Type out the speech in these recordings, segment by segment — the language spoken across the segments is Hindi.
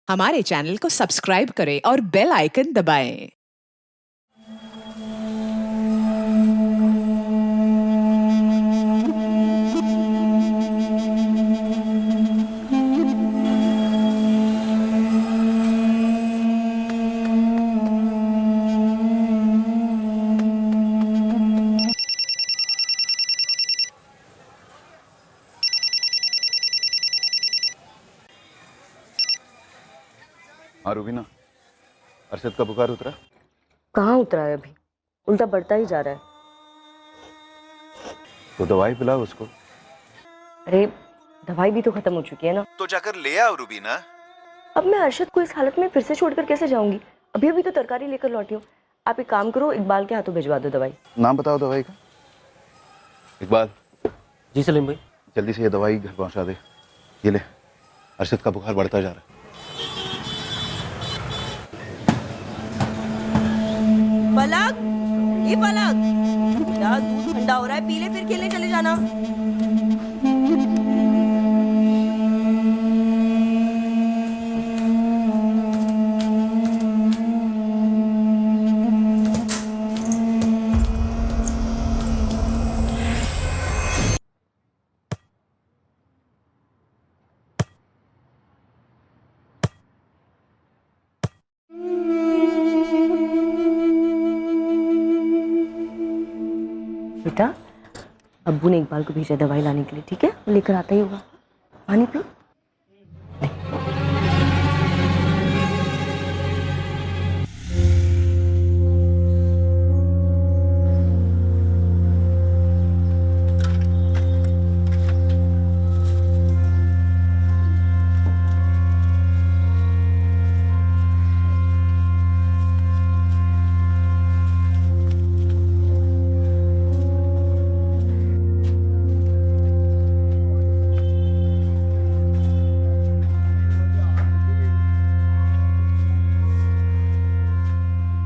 हमारे चैनल को सब्सक्राइब करें और बेल आइकन दबाएं। हाँ रूबीना, अरशद का बुखार उतरा? कहाँ उतरा है अभी, उल्टा बढ़ता ही जा रहा है। तो दवाई पिलाओ उसको। अरे दवाई भी तो खत्म हो चुकी है ना। तो जाकर ले आओ रूबीना। अब मैं अरशद को इस हालत में फिर से छोड़कर कैसे जाऊंगी? अभी अभी तो तरकारी लेकर लौटी हूँ। आप एक काम करो, इकबाल के हाथों भिजवा दो दवाई। नाम बताओ दवाई का। इकबाल। जी सलीम भाई। जल्दी से ये दवाई घर पहुंचा दे। ये ले, अरशद का बुखार बढ़ता जा रहा है। पलक, ये पलक, मेरा दूध ठंडा हो रहा है, पी ले फिर खेलने चले जाना। बेटा, अब्बू ने इकबाल को भेजा दवाई लाने के लिए, ठीक है? वो लेकर आता ही होगा। पानी पी।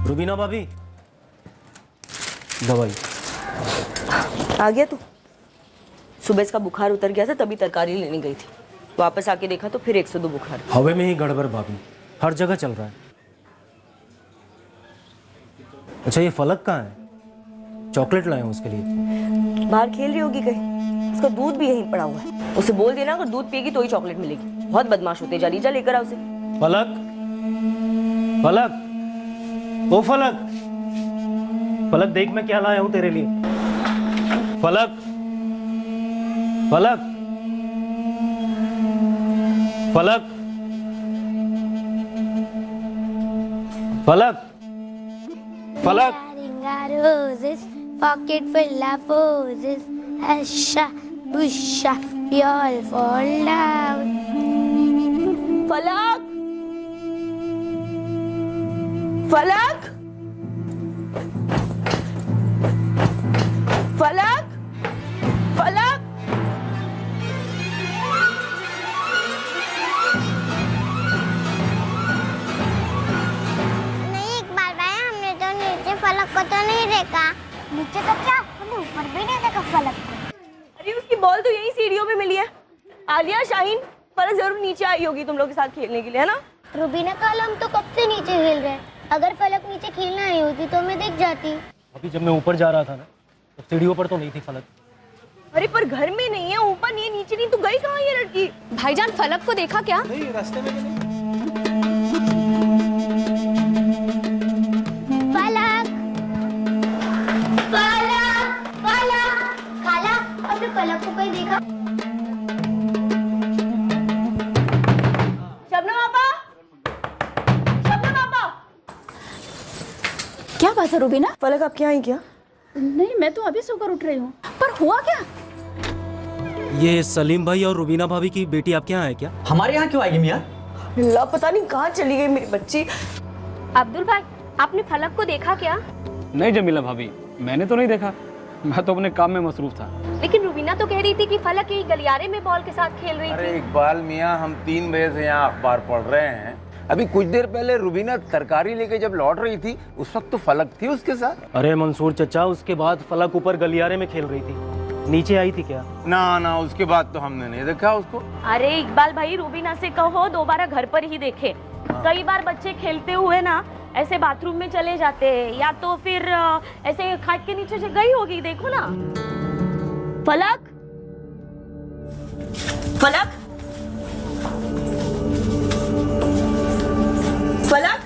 रुबीना भाभी, दवाई आ गया तू? सुबह इसका बुखार उतर गया था, तभी तरकारी लेने गई थी। वापस आके देखा तो फिर 102 बुखार। हवा में ही गड़बड़ भाभी, हर जगह चल रहा है। अच्छा ये फलक कहाँ है? चॉकलेट लाए हूँ उसके लिए। बाहर खेल रही होगी कहीं, उसका दूध भी यहीं पड़ा हुआ है। उसे बोल देना अगर दूध पिएगी तो ही चॉकलेट मिलेगी। बहुत बदमाश होते जा रही, जा लेकर आ उसे। फलक, फलक, ओ फलक, फलक देख मैं क्या लाया हूँ तेरे लिए। फलक, फलक, फलक, फलक, फलक। Roses, pocket full of roses. Husha, busha, we all fall down. फलक, फलक, फलक, फलक। नहीं इकबाल भाई, हमने तो नीचे फलक को तो नहीं देखा। नीचे तो क्या, हमने ऊपर भी नहीं देखा फलक को। अरे उसकी बॉल तो यही सीढ़ियों पे मिली है। आलिया, शाहीन, फलक जरूर नीचे आई होगी तुम लोग के साथ खेलने के लिए, है ना? रूबीना कल हम तो कब से नीचे खेल रहे हैं। अगर फलक नीचे खेलने आई होती तो मैं देख जाती। अभी जब मैं ऊपर जा रहा था ना, तो सीढ़ियों पर तो नहीं थी फलक। अरे पर घर में नहीं है, ऊपर नहीं है, नीचे नहीं, तो गई कहाँ ये लड़की? भाईजान फलक को देखा क्या? नहीं, रास्ते में नहीं। फलक, फलक, फलक, खाला, हमने फलक को कहीं देखा? शबनम आपा, शबनम आपा। क्या बात है रुबीना? फलक आप क्या आई क्या? नहीं, मैं तो अभी सोकर उठ रही हूँ। पर हुआ क्या? ये सलीम भाई और रुबीना भाभी की बेटी आपके यहाँ है क्या? हमारे यहाँ क्यों आएगी मियाँ? अल्लाह, पता नहीं कहाँ चली गई मेरी बच्ची। अब्दुल भाई, आपने फलक को देखा क्या? नहीं जमीला भाभी, मैंने तो नहीं देखा। मैं तो अपने काम में मसरूफ था। लेकिन रुबीना तो कह रही थी कि फलक यही गलियारे में बॉल के साथ खेल रही अरे थी। इकबाल मियाँ, हम 3 बजे से यहाँ अखबार पढ़ रहे हैं। अभी कुछ देर पहले रुबीना तरकारी लेके जब लौट रही थी, उस वक्त तो फलक थी उसके साथ। अरे मंसूर चचा, उसके बाद फलक ऊपर गलियारे में खेल रही थी। नीचे आई थी क्या? ना ना, उसके बाद तो हमने नहीं देखा उसको। अरे इकबाल भाई, रूबीना से कहो दोबारा घर पर ही देखे। कई बार बच्चे खेलते हुए ना ऐसे बाथरूम में चले जाते हैं, या तो फिर ऐसे खाट के नीचे से गई होगी, देखो ना। फलक, फलक, फलक,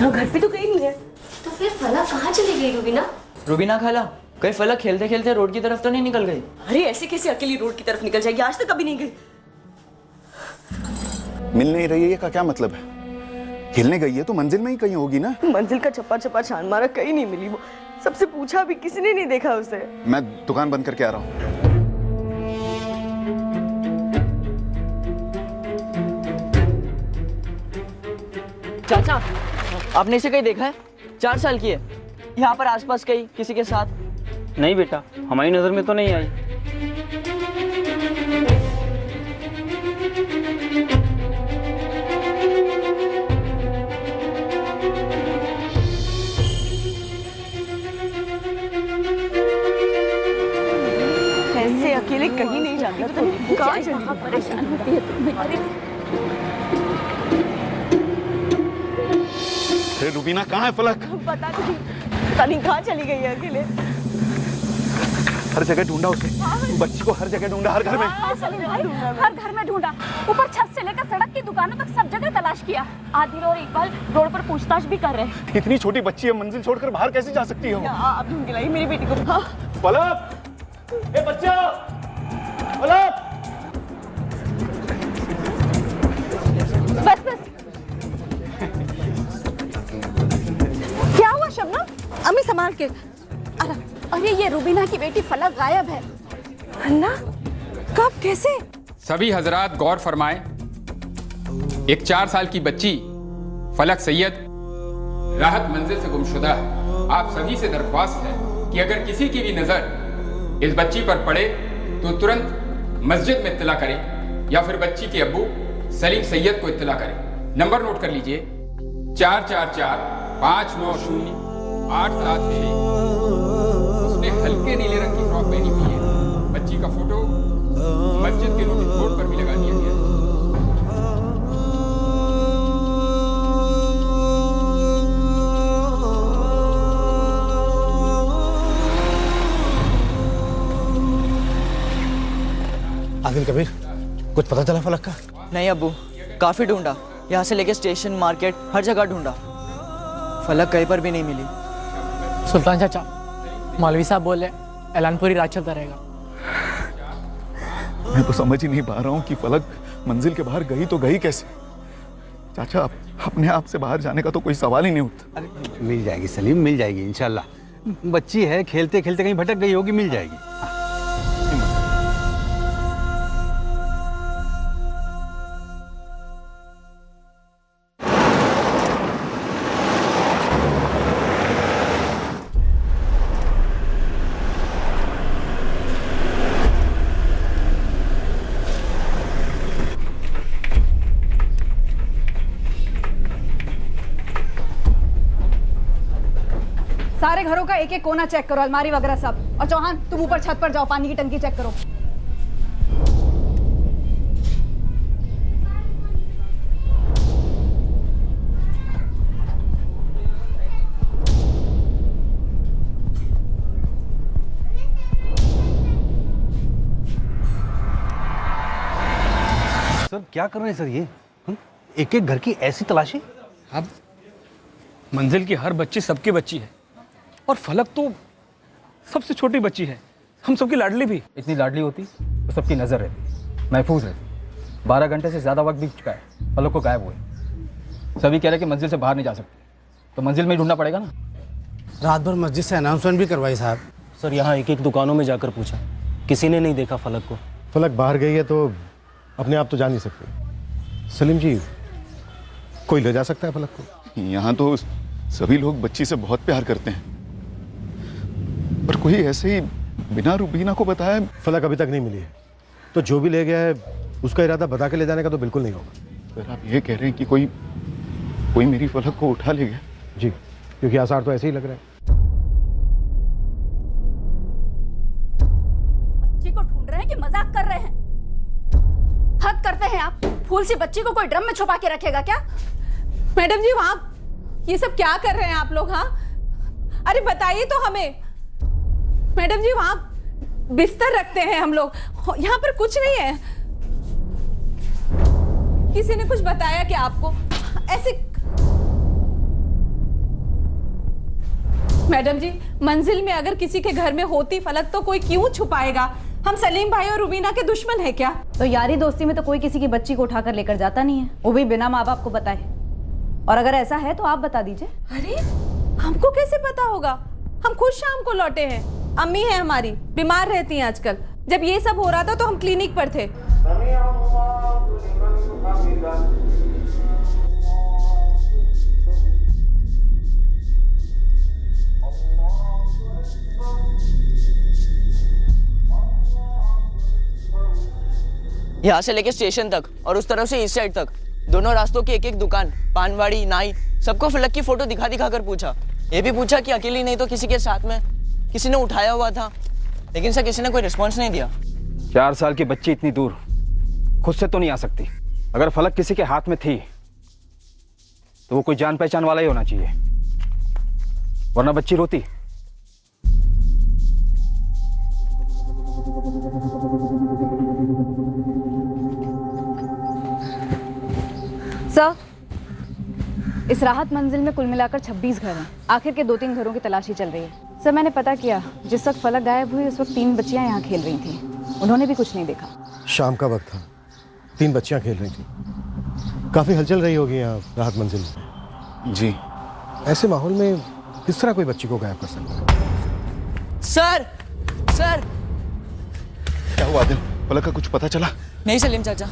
घर पे तो कहीं नहीं है। तो फिर फलक कहाँ चली गई रुबीना? रुबीना खाला, कहीं फलक खेलते खेलते रोड की तरफ तो नहीं निकल गई? अरे ऐसे कैसे अकेली रोड की तरफ निकल जाएगी? आज तक कभी नहीं गई। मिल नहीं रही है का क्या मतलब है? खेलने गई है तो मंजिल में ही कहीं होगी ना। मंजिल का छप्पा छप्पा छान मारा, कहीं नहीं मिली वो। सबसे पूछा भी, किसी ने नहीं देखा उसे। मैं दुकान बंद करके आ रहा हूँ। चाचा, आपने इसे कहीं देखा है? 4 साल की है, यहाँ पर आसपास कहीं किसी के साथ? नहीं बेटा, हमारी नज़र में तो नहीं आई। ऐसे अकेले कहीं नहीं जाता तो कहाँ चली? परेशान होती है तुम। अरे अरे रुबीना कहाँ है फलक? पता नहीं कहाँ चली गई है अकेले। हर जगह ढूंढा उसे, बच्ची को हर जगह ढूंढा, हर घर में। हर घर में ढूंढा, ऊपर छत से लेकर सड़क की दुकानों तक सब जगह तलाश किया। आदिल और इकबाल रोड पर पूछताछ भी कर रहे हैं। इतनी छोटी बच्ची है, मंजिल छोड़कर बाहर कैसे जा सकती हो? आप ढूंढ के लाई मेरी बेटी को। हाँ। फलक, ए बच्चा, फलक। बस बस। क्या हुआ शबनम? अम्मी संभाल के। अरे ये रुबीना की बेटी फलक गायब है। अन्ना, कब, कैसे? सभी हजरात गौर फरमाएं, एक 4 साल की बच्ची फलक सैयद राहत मंजिल से गुमशुदा है। आप सभी से दरख्वास्त है कि अगर किसी की भी नजर इस बच्ची पर पड़े तो तुरंत मस्जिद में इत्तला करें या फिर बच्ची के अब्बू सलीम सैयद को इत्तला करें। नंबर नोट कर लीजिए, 444-590-876। उसने हल्के नीले रंग की फ्रॉक पहनी हुई है। बच्ची का फोटो मस्जिद के नोटिस बोर्ड पर भी लगा दिया गया है। आदिल कबीर, कुछ पता चला फलक का? नहीं अब्बू, काफी ढूंढा, यहाँ से लेके स्टेशन, मार्केट, हर जगह ढूंढा, फलक कहीं पर भी नहीं मिली। सुल्तान चाचा, मौलवी साहब बोले ऐलान पूरी रात चलता रहेगा। मैं तो समझ ही नहीं पा रहा हूँ कि फलक मंजिल के बाहर गई तो गई कैसे। चाचा, अपने आप से बाहर जाने का तो कोई सवाल ही नहीं उठता। अरे मिल जाएगी सलीम, मिल जाएगी इंशाल्लाह। बच्ची है, खेलते खेलते कहीं भटक गई होगी, मिल जाएगी। सारे घरों का एक एक कोना चेक करो, अलमारी वगैरह सब। और चौहान, तुम ऊपर छत पर जाओ, पानी की टंकी चेक करो। सर क्या कर रहे हैं सर ये? एक एक घर की ऐसी तलाशी? अब मंजिल की हर बच्ची सबकी बच्ची है और फलक तो सबसे छोटी बच्ची है, हम सबकी लाडली भी। इतनी लाडली होती तो सबकी नजर रहती, महफूज रहती। 12 घंटे से ज्यादा वक्त बीत चुका है, फलक को गायब हुए। सभी कह रहे कि मंजिल से बाहर नहीं जा सकते, तो मंजिल में ही ढूंढना पड़ेगा ना। रात भर मस्जिद से अनाउंसमेंट भी करवाई साहब। सर, यहाँ एक एक दुकानों में जाकर पूछा, किसी ने नहीं देखा फलक को। फलक बाहर गई है तो अपने आप तो जा नहीं सकते। सलीम जी, कोई ले जा सकता है फलक को? यहाँ तो सभी लोग बच्ची से बहुत प्यार करते हैं, पर कोई ऐसे ही बिना रुबीना को बताया। फलक अभी तक नहीं मिली है, तो जो भी ले गया है उसका इरादा बता के ले जाने का तो बिल्कुल नहीं होगा। सर, आप ये कह रहे हैं कि कोई मेरी फलक को उठा ले गया? जी, क्योंकि आसार तो ऐसे ही लग रहा है। बच्ची को ढूंढ रहे हैं कि मजाक कर रहे हैं? हद करते हैं आप। फूल सी बच्ची को कोई ड्रम में छुपा के रखेगा क्या? मैडम जी वहां ये सब क्या कर रहे हैं आप लोग? हाँ, अरे बताइए तो हमें। मैडम जी वहां बिस्तर रखते हैं हम लोग, यहाँ पर कुछ नहीं है। किसी ने कुछ बताया क्या आपको? ऐसे मैडम जी, मंजिल में अगर किसी के घर में होती फलक तो कोई क्यों छुपाएगा? हम सलीम भाई और रुबीना के दुश्मन है क्या? तो यारी दोस्ती में तो कोई किसी की बच्ची को उठाकर लेकर जाता नहीं है, वो भी बिना माँ बाप को बताए। और अगर ऐसा है तो आप बता दीजिए। अरे हमको कैसे पता होगा? हम खुद शाम को लौटे हैं। अम्मी है हमारी, बीमार रहती हैं आजकल। जब ये सब हो रहा था तो हम क्लिनिक पर थे। यहाँ से लेके स्टेशन तक और उस तरफ से इस साइड तक दोनों रास्तों की एक एक दुकान, पानवाड़ी, नाई, सबको फलक की फोटो दिखा दिखा कर पूछा। ये भी पूछा कि अकेली नहीं तो किसी के साथ में किसी ने उठाया हुआ था, लेकिन सर किसी ने कोई रिस्पॉन्स नहीं दिया। 4 साल की बच्ची इतनी दूर खुद से तो नहीं आ सकती। अगर फलक किसी के हाथ में थी तो वो कोई जान पहचान वाला ही होना चाहिए, वरना बच्ची रोती। सर, इस राहत मंजिल में कुल मिलाकर 26 घर हैं। आखिर के 2-3 घरों की तलाशी चल रही है। सर मैंने पता किया, जिस वक्त फलक गायब हुई उस वक्त 3 बच्चियां यहाँ खेल रही थी, उन्होंने भी कुछ नहीं देखा। शाम का वक्त था, 3 बच्चियां खेल रही थी। काफी हलचल रही होगी यहाँ राहत मंजिल में। जी। ऐसे माहौल में किस तरह कोई बच्ची को गायब कर सकता है? सर सर क्या हुआ आदिल? फलक का कुछ पता चला? नहीं सलीम चाचा।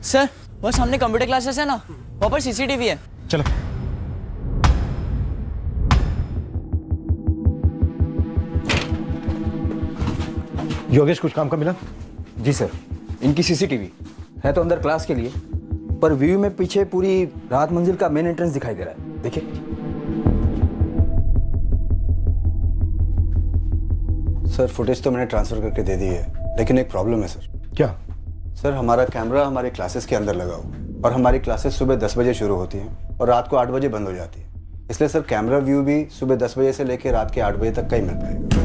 सर वो सामने कंप्यूटर क्लासेस है ना, वहाँ पर सीसीटीवी है। चलो। योगेश कुछ काम का मिला? जी सर, इनकी सीसीटीवी है तो अंदर क्लास के लिए, पर व्यू में पीछे पूरी राहत मंजिल का मेन एंट्रेंस दिखाई दे रहा है। देखिए। सर फुटेज तो मैंने ट्रांसफर करके दे दी है, लेकिन एक प्रॉब्लम है सर। क्या? सर हमारा कैमरा हमारे क्लासेस के अंदर लगा हुआ और हमारी क्लासेस सुबह 10 बजे शुरू होती हैं और रात को 8 बजे बंद हो जाती है। इसलिए सर कैमरा व्यू भी सुबह 10 बजे से लेकर रात के 8 बजे तक का ही मिल पाएगा।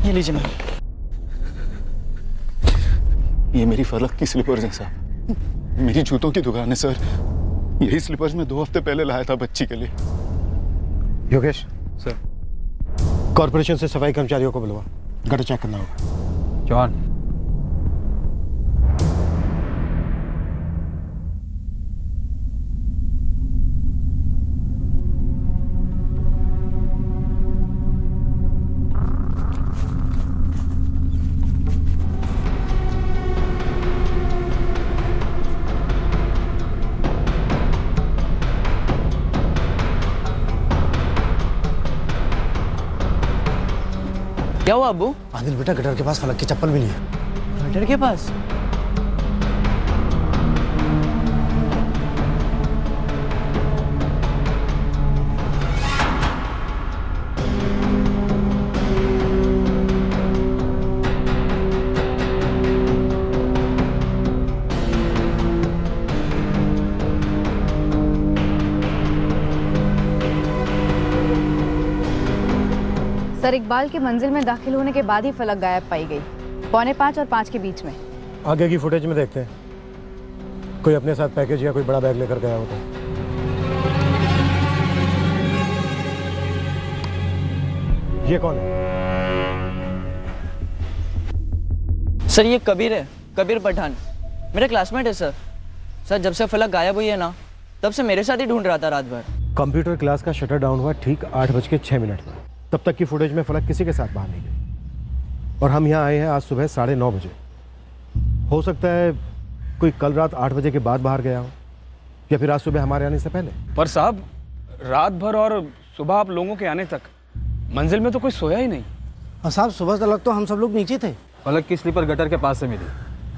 ये लीजिए मैम। ये मेरी फलक की स्लीपर्स हैं साहब। मेरी जूतों की दुकान है सर। यही स्लीपर्स मैं 2 हफ्ते पहले लाया था बच्ची के लिए। योगेश सर, कॉर्पोरेशन से सफाई कर्मचारियों को बुलवा, गटर चेक करना होगा। जॉन। क्या हुआ अब्बू? आदिल बेटा, गटर के पास फलक की चप्पल मिली है। गटर के पास? सर, इकबाल की मंजिल में दाखिल होने के बाद ही फलक गायब पाई गई, 4:45 और 5 के बीच में। आगे की फुटेज में देखते हैं, कोई अपने साथ पैकेज या कोई बड़ा बैग लेकर गया होता है। ये कौन है? सर ये कबीर है, कबीर पठान, मेरा क्लासमेट है सर। सर जब से फलक गायब हुई है ना, तब से मेरे साथ ही ढूंढ रहा था रात भर। कंप्यूटर क्लास का शटर डाउन हुआ ठीक 8:06 पर। तब तक की फुटेज में फलक किसी के साथ बाहर नहीं गई और हम यहाँ आए हैं आज सुबह 9:30 बजे। हो सकता है कोई कल रात 8 बजे के बाद बाहर गया हो या फिर आज सुबह हमारे आने से पहले। पर साहब रात भर और सुबह आप लोगों के आने तक मंजिल में तो कोई सोया ही नहीं। और साहब सुबह तक तो हम सब लोग नीचे थे। फलक की स्लीपर गटर के पास से मिली।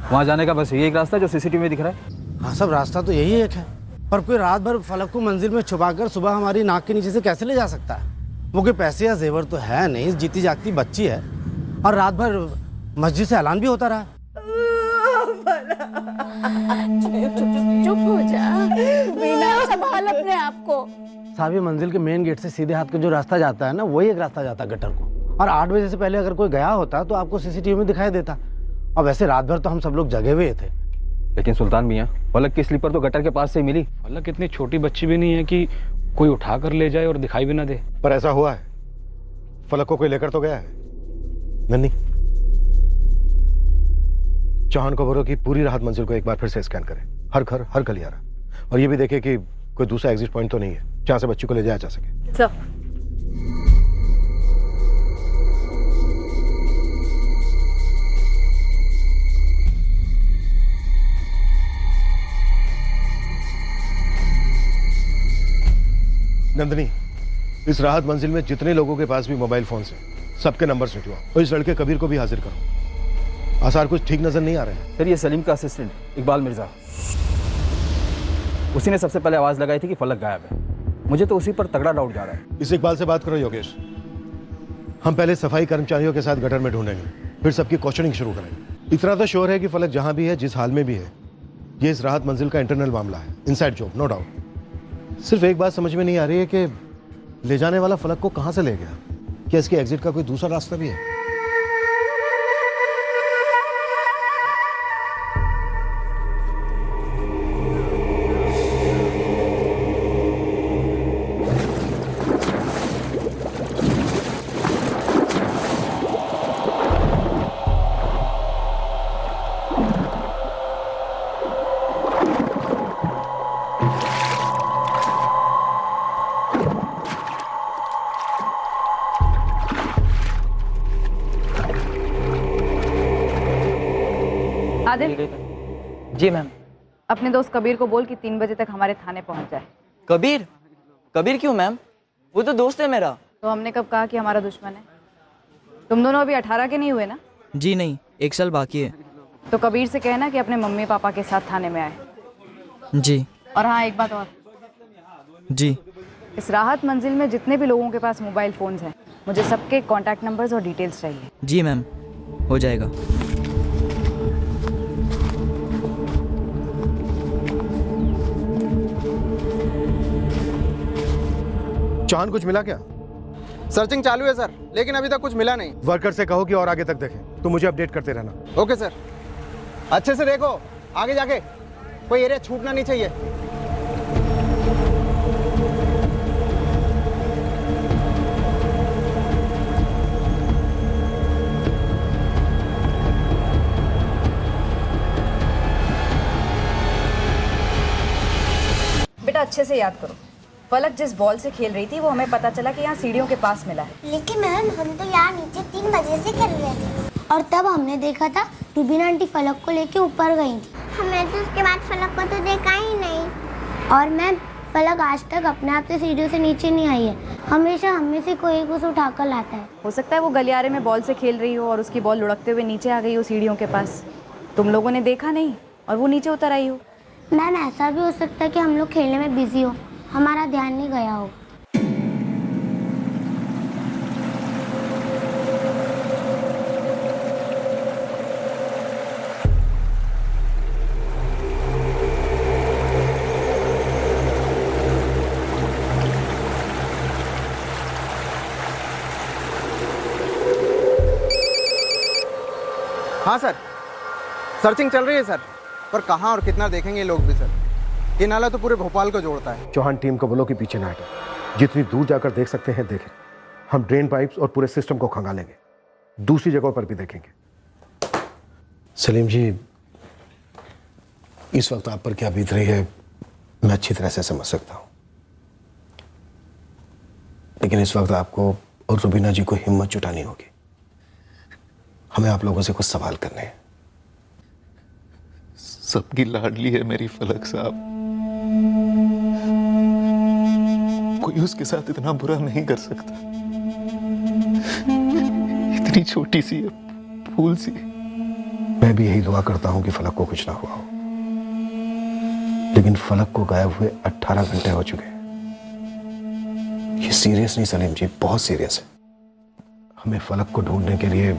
वहाँ जाने का बस यही एक रास्ता जो सीसीटीवी में दिख रहा है। हाँ सब रास्ता तो यही एक है, पर कोई रात भर फलक को मंजिल में छुपाकर सुबह हमारी नाक के नीचे से कैसे ले जा सकता है? वो कोई पैसे या जेवर तो है नहीं, जीती जागती बच्ची है और रात भर मस्जिद से ऐलान भी होता रहा। चुप हो जा, बिना संभाल अपने आप को। साहब ये मंजिल के मेन गेट से सीधे हाथ का जो रास्ता जाता है ना, वही एक रास्ता जाता है गटर को। और 8 बजे से पहले अगर कोई गया होता तो आपको सीसीटीवी में दिखाई देता। और वैसे रात भर तो हम सब लोग जगे हुए थे। लेकिन सुल्तान मियाँ, फलक की स्लीपर तो गटर के पास से ही मिली। फलक इतनी छोटी बच्ची भी नहीं है कि कोई उठा कर ले जाए और दिखाई भी ना दे। पर ऐसा हुआ है, फलक को कोई लेकर तो गया है। नन्नी, चौहान खबरों की पूरी राहत मंजिल को एक बार फिर से स्कैन करें, हर घर हर गलियारा, और ये भी देखें कि कोई दूसरा एग्जिट पॉइंट तो नहीं है जहां से बच्ची को ले जाया जा सके। सर नंदनी, इस राहत मंजिल में जितने लोगों के पास भी मोबाइल फोन हैं, सबके नंबर निकलवाओ और इस लड़के कबीर को भी हाजिर करो। आसार कुछ ठीक नजर नहीं आ रहे हैं। सर ये सलीम का असिस्टेंट इकबाल मिर्जा, उसी ने सबसे पहले आवाज लगाई थी कि फलक गायब है। मुझे तो उसी पर तगड़ा डाउट जा रहा है। इस इकबाल से बात करो योगेश। हम पहले सफाई कर्मचारियों के साथ गटर में ढूंढेंगे, फिर सबकी क्वेश्चनिंग शुरू करेंगे। इतना तो श्योर है कि फलक जहां भी है, जिस हाल में भी है, ये इस राहत मंजिल का इंटरनल मामला है, इनसाइड जॉब, नो डाउट। सिर्फ एक बात समझ में नहीं आ रही है कि ले जाने वाला फलक को कहां से ले गया। क्या इसके एग्जिट का कोई दूसरा रास्ता भी है? आदिल, जी मैम। अपने दोस्त कबीर को बोल कि 3 बजे तक हमारे थाने पहुंच जाए। कबीर? कबीर क्यों मैम? वो तो दोस्त है मेरा। तो हमने कब कहा कि हमारा दुश्मन है? तुम दोनों अभी 18 के नहीं हुए ना? जी नहीं, 1 साल बाकी है। तो कबीर से कहना कि अपने मम्मी पापा के साथ थाने में आए। जी। और हाँ, एक बात और। जी। इस राहत मंजिल में जितने भी लोगों के पास मोबाइल फोन्स हैं, मुझे सबके कॉन्टैक्ट नंबर्स और डिटेल्स चाहिए। जी मैम, हो जाएगा। चौहान, कुछ मिला क्या? सर्चिंग चालू है सर, लेकिन अभी तक कुछ मिला नहीं। वर्कर से कहो कि और आगे तक देखें, तो मुझे अपडेट करते रहना। Okay sir. अच्छे से देखो, आगे जाके कोई एरिया छूटना नहीं चाहिए। बेटा अच्छे से याद करो, फलक जिस बॉल से खेल रही थी वो हमें पता चला कि यहाँ सीढ़ियों के पास मिला है। लेकिन मैम हम तो यहाँ नीचे 3 बजे से खेल रहे थे और तब हमने देखा था रूबीना आंटी फलक को लेके ऊपर गई थी। हमने तो उसके बाद फलक को तो देखा ही नहीं। और मैम फलक आज तक अपने आप से सीढ़ियों से नीचे नहीं आई है, हमेशा हमें से कोई कुछ उठा कर लाता है। हो सकता है वो गलियारे में बॉल से खेल रही हो और उसकी बॉल लुढ़कते हुए नीचे आ गई हो सीढ़ियों के पास, तुम लोगों ने देखा नहीं और वो नीचे उतर आई हो। मैम ऐसा भी हो सकता है कि हम लोग खेलने में बिजी हो, हमारा ध्यान नहीं गया हो। हाँ सर, सर्चिंग चल रही है सर, पर कहाँ और कितना देखेंगे लोग भी सर। ये नाला तो पूरे भोपाल को जोड़ता है। चौहान, टीम को बोलो कि पीछे ना हटे, जितनी दूर जाकर देख सकते हैं देखें। हम ड्रेन पाइप्स और पूरे सिस्टम को खंगालेंगे, दूसरी जगहों पर भी देखेंगे। सलीम जी, इस वक्त आप पर क्या बीत रही है मैं अच्छी तरह से समझ सकता हूँ। लेकिन इस वक्त आपको और रुबीना जी को हिम्मत जुटानी होगी। हमें आप लोगों से कुछ सवाल करने हैं। सबकी लाडली है मेरी फलक साहब, कोई उसके साथ इतना बुरा नहीं कर सकता। इतनी छोटी सी फूल सी। मैं भी यही दुआ करता हूं कि फलक को कुछ ना हुआ हो, लेकिन फलक को गायब हुए 18 घंटे हो चुके हैं। ये सीरियस नहीं सलीम जी, बहुत सीरियस है। हमें फलक को ढूंढने के लिए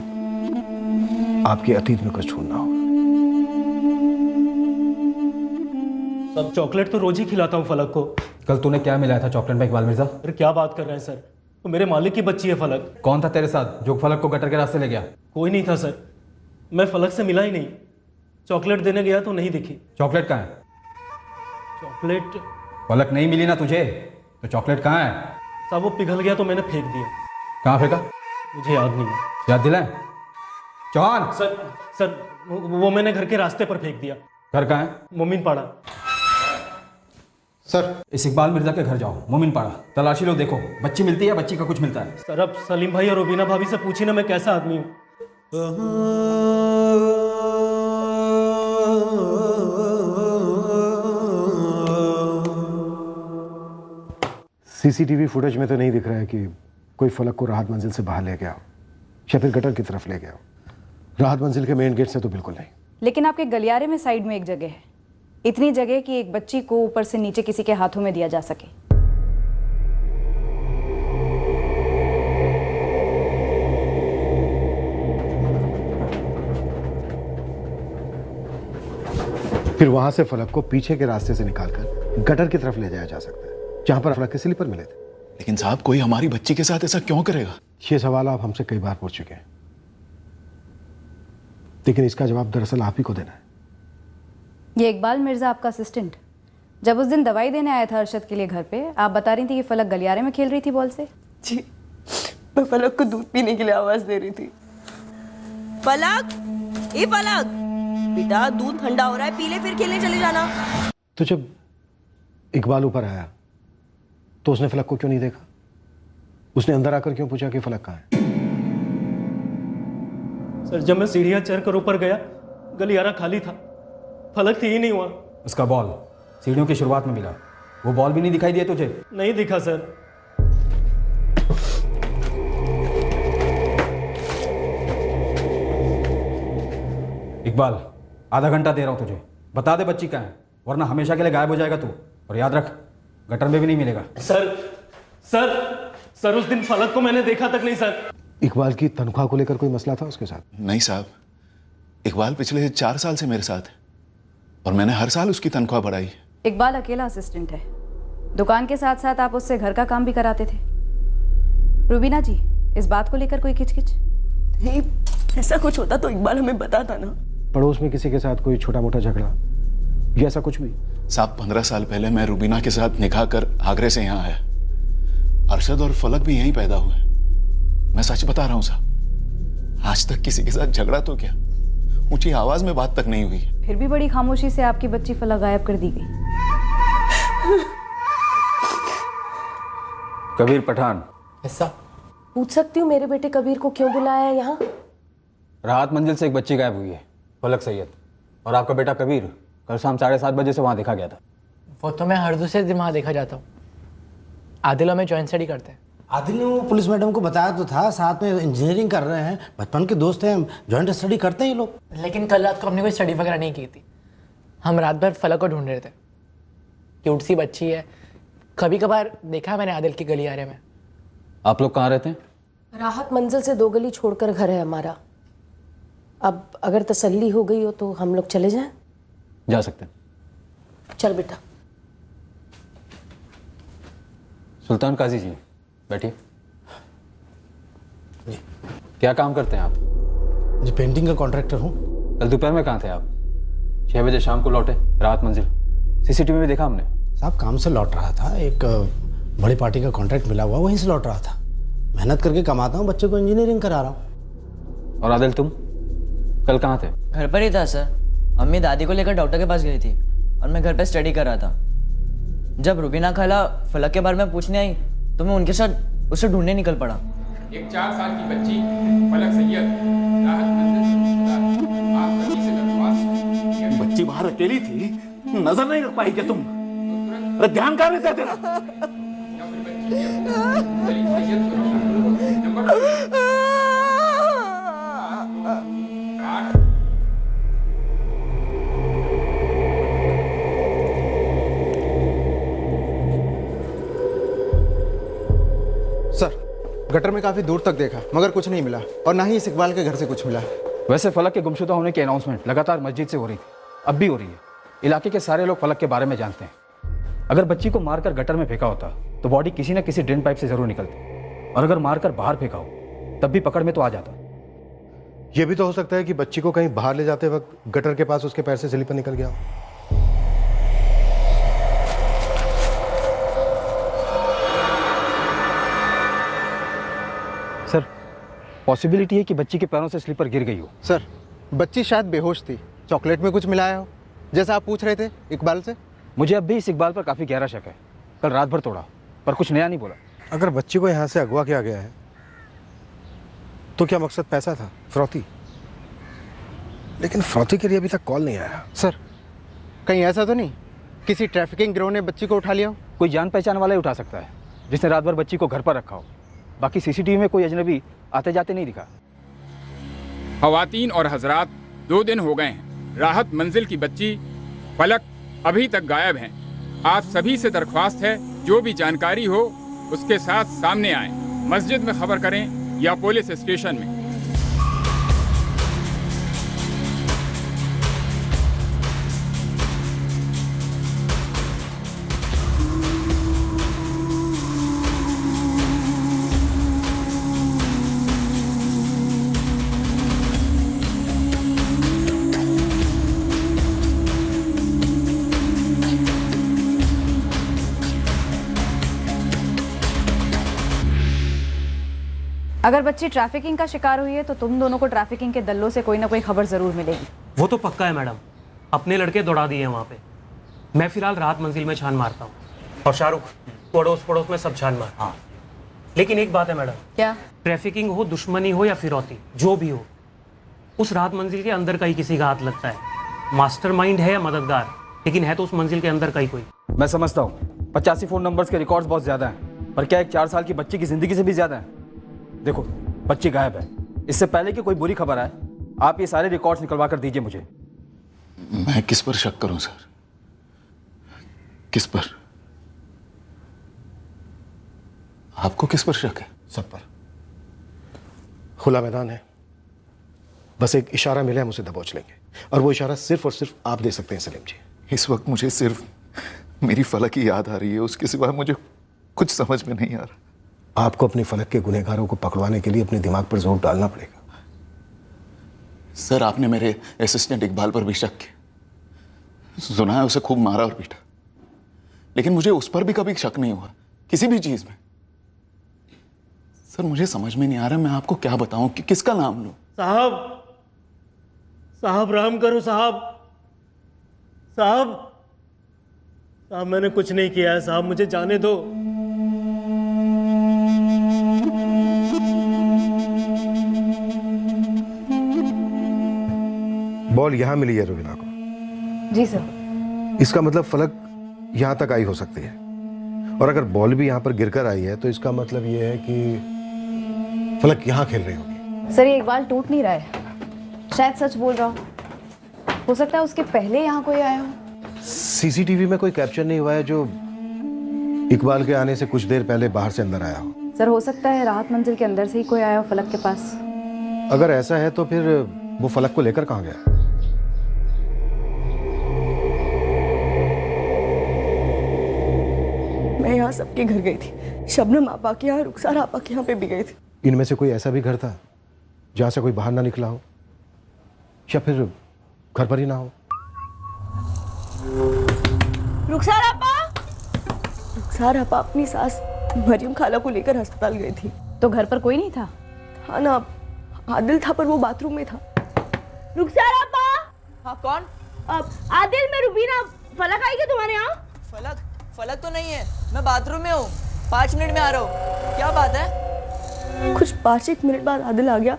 आपके अतीत में कुछ ढूंढना होगा। सब चॉकलेट तो रोज ही खिलाता हूँ फलक को। कल तूने क्या मिलाया था चॉकलेट में इकबाल मिर्जा? अरे क्या बात कर रहे हैं सर, तो मेरे मालिक की बच्ची है फलक। कौन था तेरे साथ जो फलक को गटर के रास्ते ले गया? कोई नहीं था सर, मैं फलक से मिला ही नहीं। चॉकलेट देने गया तो नहीं दिखी। चॉकलेट कहाँ है? चॉकलेट फलक नहीं मिली ना तुझे, तो चॉकलेट कहाँ है? साहब वो पिघल गया तो मैंने फेंक दिया। कहाँ फेंका? मुझे याद नहीं है। याद दिलाए चौहान। सर वो मैंने घर के रास्ते पर फेंक दिया। घर कहाँ है? मोमिन पाड़ा। सर इस इकबाल मिर्जा के घर जाओ, मोमिन पाड़ा, तलाशी लो, देखो बच्ची मिलती है, बच्ची का कुछ मिलता है। सर अब सलीम भाई और रुबीना भाभी से पूछी ना मैं कैसा आदमी हूँ। सीसीटीवी फुटेज में तो नहीं दिख रहा है कि कोई फलक को राहत मंजिल से बाहर ले गया हो या फिर गटर की तरफ ले गया हो। राहत मंजिल के मेन गेट से तो बिल्कुल नहीं। लेकिन आपके गलियारे में साइड में एक जगह है, इतनी जगह कि एक बच्ची को ऊपर से नीचे किसी के हाथों में दिया जा सके। फिर वहां से फलक को पीछे के रास्ते से निकालकर गटर की तरफ ले जाया जा सकता है, जहां पर फलक के स्लीपर मिले थे। लेकिन साहब कोई हमारी बच्ची के साथ ऐसा क्यों करेगा? ये सवाल आप हमसे कई बार पूछ चुके हैं, लेकिन इसका जवाब दरअसल आप ही को देना है। ये इकबाल मिर्जा आपका असिस्टेंट जब उस दिन दवाई देने आया था अरशद के लिए घर पे, आप बता रही थी कि फलक गलियारे में खेल रही थी बॉल से। जी मैं फलक को दूध पीने के लिए आवाज दे रही थी। फलक, ए फलक, बेटा दूध ठंडा हो रहा है, पी ले फिर खेलने चले जाना। तो जब इकबाल ऊपर आया तो उसने फलक को क्यों नहीं देखा? उसने अंदर आकर क्यों पूछा कि फलक कहाँ है? सर जब मैं सीढ़ियां चढ़ कर ऊपर गया गलियारा खाली था, फलक थी ही नहीं वहां। उसका बॉल सीढ़ियों की शुरुआत में मिला, वो बॉल भी नहीं दिखाई दिया तुझे? नहीं दिखा सर। इकबाल आधा घंटा दे रहा हूं तुझे, बता दे बच्ची कहाँ है, वरना हमेशा के लिए गायब हो जाएगा तू। और याद रख गटर में भी नहीं मिलेगा। सर उस दिन फलक को मैंने देखा तक नहीं सर। इकबाल की तनख्वाह को लेकर कोई मसला था उसके साथ? नहीं साहब, इकबाल पिछले 4 साल से मेरे साथ है और मैंने हर साल उसकी तनख्वाह बढ़ाई। इकबाल अकेला असिस्टेंट है, दुकान के साथ साथ आप उससे घर का काम भी कराते थे। रुबीना जी, इस बात को लेकर कोई खिचखिच? नहीं, ऐसा कुछ होता तो इकबाल हमें बताता ना। पड़ोस में किसी के साथ कोई छोटा मोटा झगड़ा या ऐसा कुछ भी? साहब 15 साल पहले मैं रुबीना के साथ निकाह कर आगरे से यहाँ आया। अरशद और फलक भी यहीं पैदा हुए। मैं सच बता रहा हूँ साहब, आज तक किसी के साथ झगड़ा तो क्या, ऊंची आवाज में बात तक नहीं हुई। फिर भी बड़ी खामोशी से आपकी बच्ची फलक गायब कर दी गई। कबीर पठान, ऐसा पूछ सकती हूँ मेरे बेटे कबीर को क्यों बुलाया है यहाँ? राहत मंजिल से एक बच्ची गायब हुई है, फलक सैयद, और आपका बेटा कबीर कल शाम 7:30 बजे से वहाँ देखा गया था। वो तो मैं हर दूसरे दिन वहाँ देखा जाता हूँ। आदिल में ज्वाइन स्टडी करते हैं। आदिल ने वो पुलिस मैडम को बताया तो था, साथ में इंजीनियरिंग कर रहे हैं, बचपन के दोस्त हैं, ज्वाइंट स्टडी करते हैं ये लोग। लेकिन कल रात को हमने कोई स्टडी वगैरह नहीं की थी, हम रात भर फलक को ढूंढ रहे थे। क्यूट सी बच्ची है, कभी कभार देखा है मैंने आदिल की गलियारे में। आप लोग कहाँ रहते हैं? राहत मंजिल से 2 गली छोड़कर घर है हमारा। अब अगर तसल्ली हो गई हो तो हम लोग चले जाएं? जा सकते हैं। चल बेटा। सुल्तान काजी जी बैठिए। क्या काम करते हैं आप? जी पेंटिंग का कॉन्ट्रैक्टर हूँ। कल दोपहर में कहाँ थे आप? 6 बजे शाम को लौटे राहत मंजिल, सीसीटीवी में देखा हमने। साहब काम से लौट रहा था, एक बड़ी पार्टी का कॉन्ट्रैक्ट मिला हुआ, वहीं से लौट रहा था। मेहनत करके कमाता हूँ, बच्चे को इंजीनियरिंग करा रहा हूँ। और आदिल तुम कल कहाँ थे? घर पर ही था सर, अम्मी दादी को लेकर डॉक्टर के पास गई थी और मैं घर पे स्टडी कर रहा था। जब रुबीना खाला फलक के बारे में पूछने आई तो मैं उनके साथ उसे ढूंढने निकल पड़ा। एक 4 साल की बच्ची फलक सैयद राहत मंजिल से गुमशुदा। आप सभी से दरख्वास्त है। बच्ची बाहर अकेली थी, नजर नहीं रख पाई क्या तुम? अरे ध्यान कहाँ रहता है तेरा? सर, गटर में काफी दूर तक देखा मगर कुछ नहीं मिला और ना ही इस इकबाल के घर से कुछ मिला। वैसे फलक के गुमशुदा होने की अनाउंसमेंट लगातार मस्जिद से हो रही थी, अब भी हो रही है। इलाके के सारे लोग फलक के बारे में जानते हैं। अगर बच्ची को मारकर गटर में फेंका होता तो बॉडी किसी न किसी ड्रेन पाइप से जरूर निकलती, और अगर मारकर बाहर फेंका हो तब भी पकड़ में तो आ जाता। यह भी तो हो सकता है कि बच्ची को कहीं बाहर ले जाते वक्त गटर के पास उसके पैर से स्लीपर निकल गया हो। सर, पॉसिबिलिटी है कि बच्ची के पैरों से स्लीपर गिर गई हो। सर, बच्ची शायद बेहोश थी, चॉकलेट में कुछ मिलाया हो, जैसा आप पूछ रहे थे इकबाल से। मुझे अब भी इस इकबाल पर काफी गहरा शक है। कल रात भर तोड़ा पर कुछ नया नहीं बोला। अगर बच्ची को यहाँ से अगवा किया गया है तो क्या मकसद पैसा था, फिरौती? लेकिन फिरौती के लिए अभी तक कॉल नहीं आया। सर, कहीं ऐसा तो नहीं किसी ट्रैफिकिंग गिरोह ने बच्ची को उठा लिया हो? कोई जान पहचान वाला ही उठा सकता है, जिसने रात भर बच्ची को घर पर रखा हो। बाकी सीसीटीवी में कोई अजनबी आते जाते नहीं दिखा। खवातीन और हजरात, 2 दिन हो गए हैं राहत मंजिल की बच्ची फलक अभी तक गायब हैं। आप सभी से दरख्वास्त है, जो भी जानकारी हो उसके साथ सामने आए। मस्जिद में खबर करें या पुलिस स्टेशन में। अगर बच्ची ट्रैफिकिंग का शिकार हुई है तो तुम दोनों को ट्रैफिकिंग के दल्लों से कोई ना कोई खबर जरूर मिलेगी। वो तो पक्का है मैडम, अपने लड़के दौड़ा दिए हैं वहाँ पे। मैं फिलहाल राहत मंजिल में छान मारता हूँ और शाहरुख पड़ोस पड़ोस में सब छान मार। हाँ, लेकिन एक बात है मैडम। क्या? ट्रैफिकिंग हो, दुश्मनी हो या फिरौती, जो भी हो, उस राहत मंजिल के अंदर का ही किसी का हाथ लगता है। मास्टरमाइंड है या मददगार, लेकिन है तो उस मंजिल के अंदर का ही कोई। मैं समझता हूँ 85 फोन नंबर्स के रिकॉर्ड्स बहुत ज्यादा हैं, पर क्या एक 4 साल की बच्ची की जिंदगी से भी ज्यादा है? देखो, बच्ची गायब है। इससे पहले कि कोई बुरी खबर आए, आप ये सारे रिकॉर्ड्स निकलवा कर दीजिए मुझे। मैं किस पर शक करूं सर? किस पर? आपको किस पर शक है? सब पर। खुला मैदान है, बस एक इशारा मिले हम उसे दबोच लेंगे, और वो इशारा सिर्फ और सिर्फ आप दे सकते हैं सलीम जी। इस वक्त मुझे सिर्फ मेरी फलक की याद आ रही है, उसके सिवा मुझे कुछ समझ में नहीं आ रहा। आपको अपनी फलक के गुनहगारों को पकड़वाने के लिए अपने दिमाग पर जोर डालना पड़ेगा। सर, आपने मेरे असिस्टेंट इकबाल पर भी शक किया। सुना है उसे खूब मारा और पीटा, लेकिन मुझे उस पर भी कभी शक नहीं हुआ किसी भी चीज में। सर, मुझे समझ में नहीं आ रहा मैं आपको क्या बताऊं कि किसका नाम लूं। साहब राम करो साहब। साहब मैंने कुछ नहीं किया है साहब, मुझे जाने दो। बॉल यहां मिली है रुबीना को। जी सर। इसका मतलब फलक यहां तक आई हो सकती है, और अगर बॉल भी यहां पर गिरकर आई है तो इसका मतलब यह है कि फलक यहां खेल रही होगी। सर, ये इकबाल टूट नहीं रहा है, शायद सच बोल रहा हो सकता है उसके पहले यहाँ कोई आया हो। सीसीटीवी में कोई कैप्चर नहीं हुआ है जो इकबाल के आने से कुछ देर पहले बाहर से अंदर आया हो। सर, हो सकता है राहत मंजिल के अंदर से ही कोई आया हो फलक के पास। अगर ऐसा है तो फिर वो फलक को लेकर कहां गया? मैं यहाँ सबके घर गई थी, शबनम आपा के यहाँ, रुखसार आपा के यहाँ पे भी गई थी। इनमें से कोई ऐसा भी घर था जहां से कोई बाहर ना निकला हो, या फिर घर पर ही ना हो? रुखसार आपा अपनी सास मरियम खाला को लेकर अस्पताल गई थी। तो घर पर कोई नहीं था? हाँ ना, आदिल था पर वो बाथरूम में था। रुखसार आपा। हाँ, कौन? आदिल, मैं रुबीना। फलक आई क्या तुम्हारे यहाँ? फलक तो नहीं है, मैं बाथरूम में हूँ, 5 मिनट में आ रहा हूँ। क्या बात है? कुछ 5-1 मिनट बाद आदिल आ गया,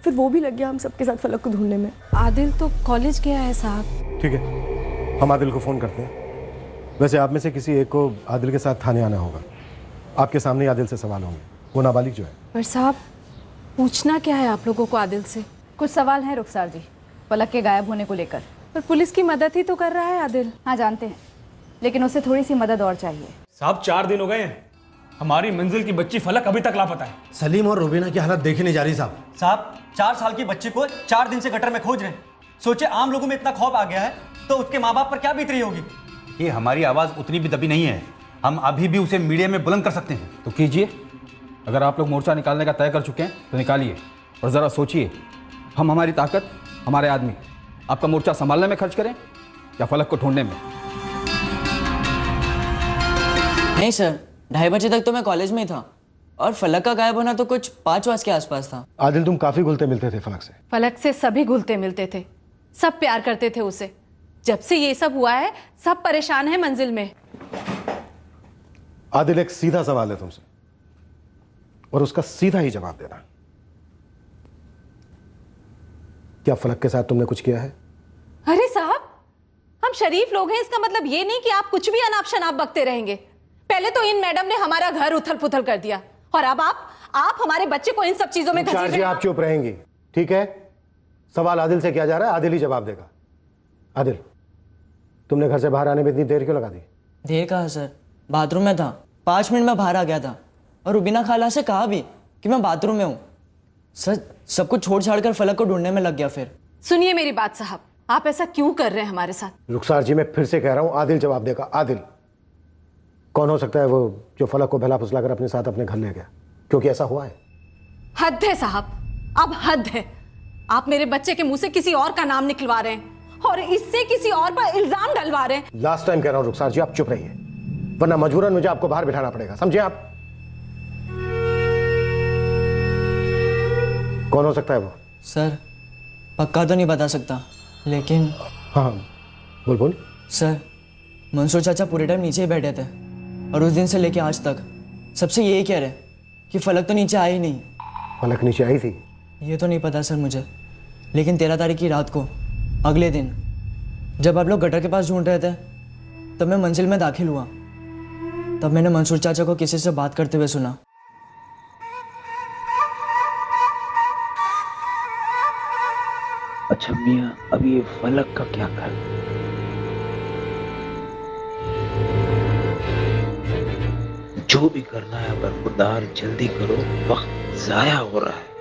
फिर वो भी लग गया हम सबके साथ फलक को ढूंढने में। आदिल तो कॉलेज गया है साहब। ठीक है, हम आदिल को फ़ोन करते हैं। वैसे आप में से किसी एक को आदिल के साथ थाने आना होगा। आपके सामने आदिल से सवाल होंगे, वो नाबालिग जो है। पर साहब पूछना क्या है आप लोगों को आदिल से? कुछ सवाल हैं रुखसार जी, फलक के गायब होने को लेकर। पर पुलिस की मदद ही तो कर रहा है आदिल। हाँ जानते हैं, लेकिन उसे थोड़ी सी मदद और चाहिए। साहब 4 दिन हो गए हैं, हमारी मंजिल की बच्ची फलक अभी तक लापता है। सलीम और रुबीना की हालत देखी नहीं जा रही साहब। साहब 4 साल की बच्ची को 4 दिन से गटर में खोज रहे हैं। सोचे आम लोगों में इतना खौफ आ गया है तो उसके माँ बाप पर क्या बीत रही होगी। ये हमारी आवाज़ उतनी भी दबी नहीं है, हम अभी भी उसे मीडिया में बुलंद कर सकते हैं। तो कीजिए, अगर आप लोग मोर्चा निकालने का तय कर चुके हैं तो निकालिए। और ज़रा सोचिए, हम हमारी ताकत, हमारे आदमी आपका मोर्चा संभालने में खर्च करें या फलक को ढूंढने में? नहीं सर, 2:30 बजे तक तो मैं कॉलेज में ही था और फलक का गायब होना तो कुछ 5 बजे के आसपास था। आदिल तुम काफ़ी घुलते मिलते थे फलक से। फलक से सभी घुलते मिलते थे, सब प्यार करते थे उसे। जब से ये सब हुआ है सब परेशान है मंजिल में। आदिल, एक सीधा सवाल है तुमसे और उसका सीधा ही जवाब देना। क्या फलक के साथ तुमने कुछ किया है? अरे साहब, हम शरीफ लोग हैं, इसका मतलब ये नहीं कि आप कुछ भी अनाप शनाप बकते रहेंगे। पहले तो इन मैडम ने हमारा घर उथल पुथल कर दिया और अब आप हमारे बच्चे को इन सब चीजों में घसीट रहे हैं। आप चुप रहेंगी, ठीक है? सवाल आदिल से किया जा रहा है, आदिल ही जवाब देगा। आदिल, तुमने घर से बाहर आने में इतनी देर क्यों लगा दी? देर कहा सर, बाथरूम में था, 5 मिनट में बाहर आ गया था और रुबीना खाला से कहा भी कि मैं बाथरूम में हूँ। सर सब कुछ छोड़ छाड़ कर फलक को ढूंढने में लग गया। फिर सुनिए मेरी बात साहब, आप ऐसा क्यों कर रहे हैं हमारे साथ? रुखसार जी, मैं फिर से कह रहा हूँ, आदिल जवाब देगा। आदिल कौन हो सकता है वो जो फलक को बहला फुसला कर अपने साथ अपने घर ले गया? क्योंकि ऐसा हुआ है। हद है साहब, अब हद है। आप मेरे बच्चे के मुंह से किसी और का नाम निकलवा रहे हैं और इससे किसी और पर इल्जाम डलवा रहे हैं। लास्ट टाइम कह रहा हूँ रुखसार जी, आप चुप रहिए, वरना मजबूरन मुझे आपको बाहर बिठाना पड़ेगा, समझे आप? कौन हो सकता है वो? सर पक्का तो नहीं बता सकता, लेकिन हाँ बोल। सर मंसूर चाचा पूरे टाइम नीचे ही बैठे थे और उस दिन से लेके आज तक सबसे यही कह रहे कि फलक तो नीचे आई नहीं। फलक नीचे आई थी? ये तो नहीं पता सर मुझे, लेकिन 13 तारीख की रात को अगले दिन जब आप लोग गटर के पास ढूंढ रहे थे तब मैं मंजिल में दाखिल हुआ। तब मैंने मंसूर चाचा को किसी से बात करते हुए सुना। अच्छा मियाँ, अब ये फलक का क्या कर? जो भी करना है बरखुरदार जल्दी करो, वक्त जाया हो रहा है।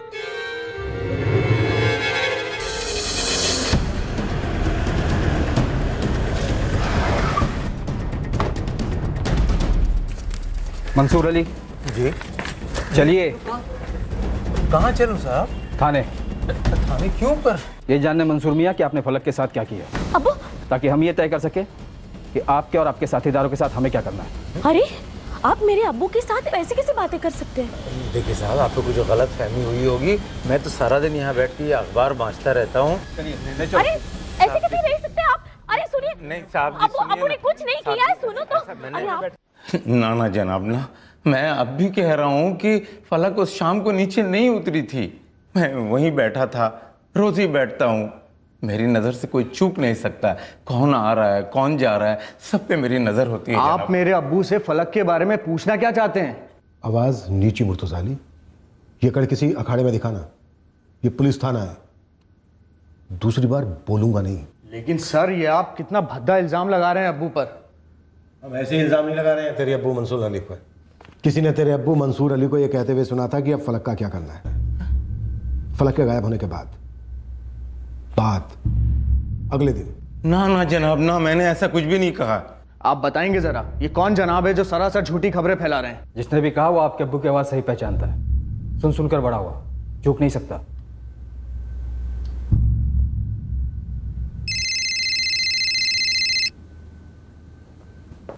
मंसूर अली जी, चलिए। कहाँ चलूं साहब? थाने। थाने क्यों पर? ये जानने मंसूर मियाँ कि आपने फलक के साथ क्या किया, अब्बू, ताकि हम ये तय कर सके कि आपके और आपके साथीदारों के साथ हमें क्या करना है। अरे आप मेरे अब्बू के साथ ऐसे कैसे बातें कर सकते हैं? देखिए साहब, आपको कुछ गलत फहमी हुई होगी। मैं तो सारा दिन यहाँ बैठ के अखबार बांचता रहता हूँ। अरे ऐसे कैसे रह सकते हैं आप? अरे सुनिए, नहीं साहब, अब्बू ने कुछ नहीं किया है, सुनो तो। अरे आप ना जनाब ना, मैं अब भी कह रहा हूँ कि फलक उस शाम को नीचे नहीं उतरी थी। मैं वहीं बैठा था, रोज ही बैठता हूँ। मेरी नज़र से कोई चूक नहीं सकता, कौन आ रहा है कौन जा रहा है, सब पे मेरी नज़र होती है। आप मेरे अब्बू से फलक के बारे में पूछना क्या चाहते हैं? आवाज नीची मुर्तजाली, ये कर किसी अखाड़े में दिखाना, ये पुलिस थाना है, दूसरी बार बोलूंगा नहीं। लेकिन सर, ये आप कितना भद्दा इल्जाम लगा रहे हैं अब्बू पर। हम ऐसे इल्जाम नहीं लगा रहे हैं तेरे अब्बू मंसूर अली पर। किसी ने तेरे अब्बू मंसूर अली को यह कहते हुए सुना था कि अब फलक का क्या करना है। फलक के गायब होने के बाद अगले दिन। ना जनाब ना, मैंने ऐसा कुछ भी नहीं कहा। आप बताएंगे जरा, ये कौन जनाब है जो सरासर झूठी खबरें फैला रहे हैं? जिसने भी कहा वो आपके अब्बू की आवाज़ सही पहचानता है, सुन सुनकर बड़ा हुआ, चूक नहीं सकता।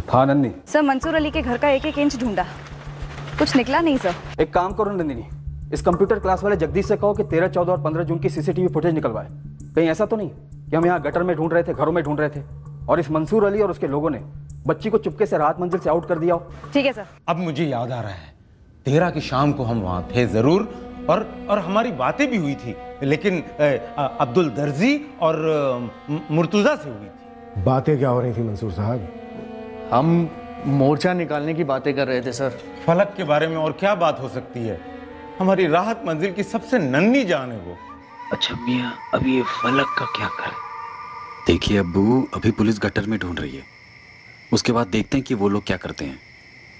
हाँ नंदिनी। सर मंसूर अली के घर का एक एक इंच ढूंढा, कुछ निकला नहीं सर। एक काम करो नंदिनी, इस कंप्यूटर क्लास वाले जगदीश से कहो कि 13, 14 और 15 जून की सीसीटीवी फुटेज निकलवाए। कहीं ऐसा तो नहीं कि हम यहाँ गटर में ढूंढ रहे थे, घरों में ढूंढ रहे थे और इस मंसूर अली और उसके लोगों ने बच्ची को चुपके से राहत मंजिल से आउट कर दिया हो। ठीक है सर। अब मुझे याद आ रहा है, 13 की शाम को हम वहां थे जरूर, और हमारी बातें भी हुई थी, लेकिन अब्दुल दर्जी और मुर्तुजा से हुई थी। बातें क्या हो रही थी मंसूर साहब? हम मोर्चा निकालने की बातें कर रहे थे सर। फलक के बारे में और क्या बात हो सकती है? हमारी राहत मंजिल की सबसे नन्ही जान है वो। अच्छा मियाँ, अब ये फलक का क्या करें? देखिए अब्बू, अभी पुलिस गटर में ढूंढ रही है, उसके बाद देखते हैं कि वो लोग क्या करते हैं,